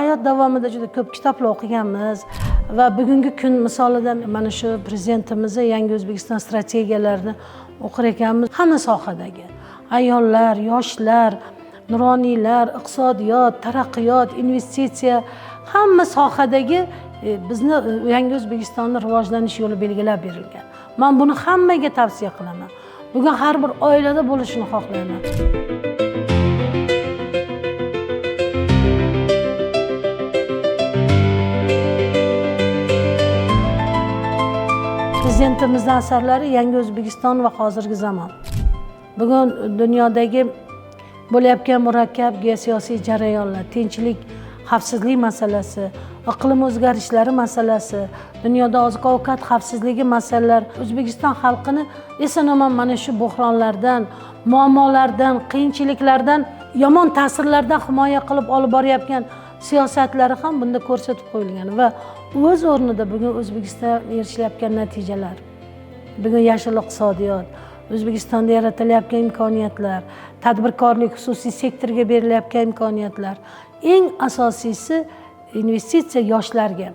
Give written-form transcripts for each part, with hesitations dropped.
hayot davomida juda ko'p kitoblar o'qiganmiz va bugungi kun misolida mana shu prezidentimizni yangi O'zbekiston strategiyalarini o'qir ekanmiz. Hamma sohadagi ayollar, yoshlar, nuroniylar, iqtisodiyot, taraqqiyot, investitsiya, hamma sohadagi bizni yangi O'zbekistonni rivojlanish yo'li belgilab berilgan. Men buni hammaga tavsiya qilaman. Bugun har bir oilada bo'lishini xohlayman. Prezidentimizning asarlari yangi O'zbekiston va hozirgi zamon. Bugun dunyodagi bo'layotgan murakkab geosiyosiy jarayonlar, tinchlik, xavfsizlik masalasi, iqlim o'zgarishlari masalasi, dunyoda oziq-ovqat xavfsizligi masalalari O'zbekiston xalqini eson-omon mana shu bo'hronlardan, muammolardan, qiyinchiliklardan, yomon ta'sirlardan himoya qilib olib borayotgan siyosatlari ham bunda ko'rsatib qo'yilgan va o'z o'rnida bugun O'zbekiston erishilayotgan natijalar, bugun yashil iqtisodiyot, O'zbekistonda yaratilayotgan imkoniyatlar, tadbirkorlik xususiy sektorga berilayotgan imkoniyatlar, eng asosiysi investitsiya yoshlarga,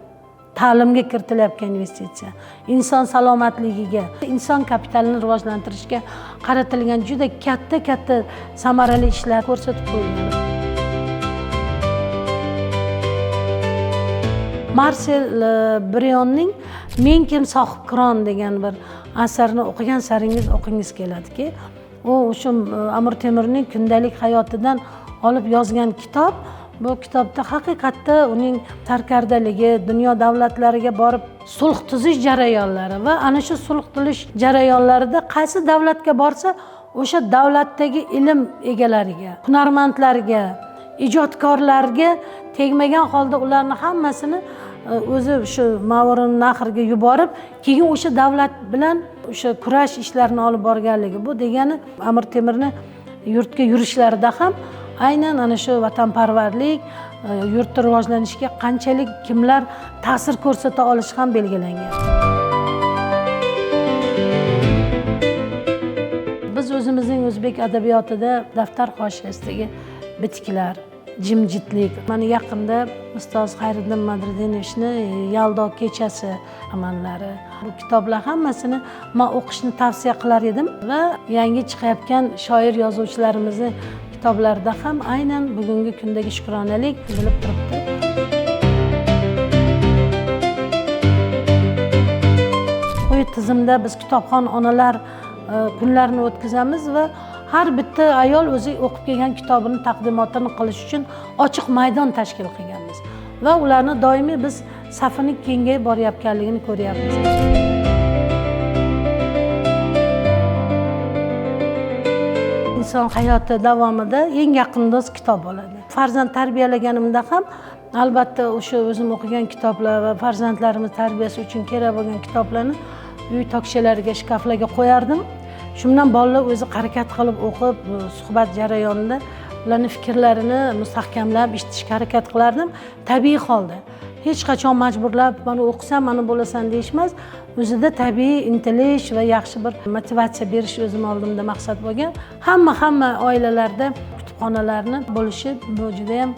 ta'limga kiritilayotgan investitsiya, inson salomatligiga, inson kapitalini rivojlantirishga qaratilgan juda katta samarali ishlar ko'rsatib qo'yilgan. Marsel Bryonning Men kim sohibqiron degan bir asarini o'qigan saringiz o'qingiz keladiki, u o'sha Amir Temurning kundalik hayotidan olib yozgan kitob. Bu kitobda haqiqatda uning sarkardaligi, dunyo davlatlariga borib sulh tuzish jarayonlari va ana shu sulh tuzish jarayonlarida qaysi davlatga borsa, o'sha davlatdagi ilm egalariga, hunarmandlarga, ijodkorlarga tegmagan holda ularni hammasini o'zi shu Ma'vorin Nahrga yuborib, keyin o'sha davlat bilan o'sha kurash ishlarini olib borganligi. Bu degani Amir Temurning yurtga yurishlarida ham aynan ana shu vatanparvarlik, yurtni rivojlanishiga qanchalik kimlar ta'sir ko'rsata olishi ham belgilangan. Biz o'zimizning o'zbek adabiyotida daftar hoshiyasidagi bitiklar, jimjitlik. Mana yaqinda ustoz Xayriddin Madridinovning Yaldo kechasi romanlari. Bu kitoblar hammasini men o'qishni tavsiya qilar edim va yangi chiqayotgan shoir yozuvchilarimizni kitoblarida ham aynan bugungi kundagi shukronalik bilib turibdi. Qo'y tizimda biz kitobxon onalar kunlarini o'tkazamiz va har bitta ayol o'zi o'qib kelgan kitobini taqdimotini qilish uchun ochiq maydon tashkil qilganmiz va ularni doimiy biz safini kengayib borayotganligini ko'ryapmiz. Inson hayoti davomida eng yaqin do'st kitob bo'ladi. Farzand tarbiyalaganimda ham albatta o'sha o'zim o'qigan kitoblar va farzandlarimiz tarbiyasi uchun kerak bo'lgan kitoblarni uy tokchalariga, shkaflarga qo'yardim. Shundan bolalar o'zi harakat qilib o'qib, suhbat jarayonida ularning fikrlarini mustahkamlab eshitishga harakat qilardim. Tabiiy holda. Hech qachon majburlab, mana o'qisam, mana bo'lasan deyishmas. O'zida tabiiy intilish va yaxshi bir motivatsiya berish o'zim oldimda maqsad bo'lgan. Hamma oilalarda kutubxonalarni bo'lishi bu juda ham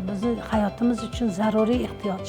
bizning hayotimiz uchun zaruriy ehtiyoj.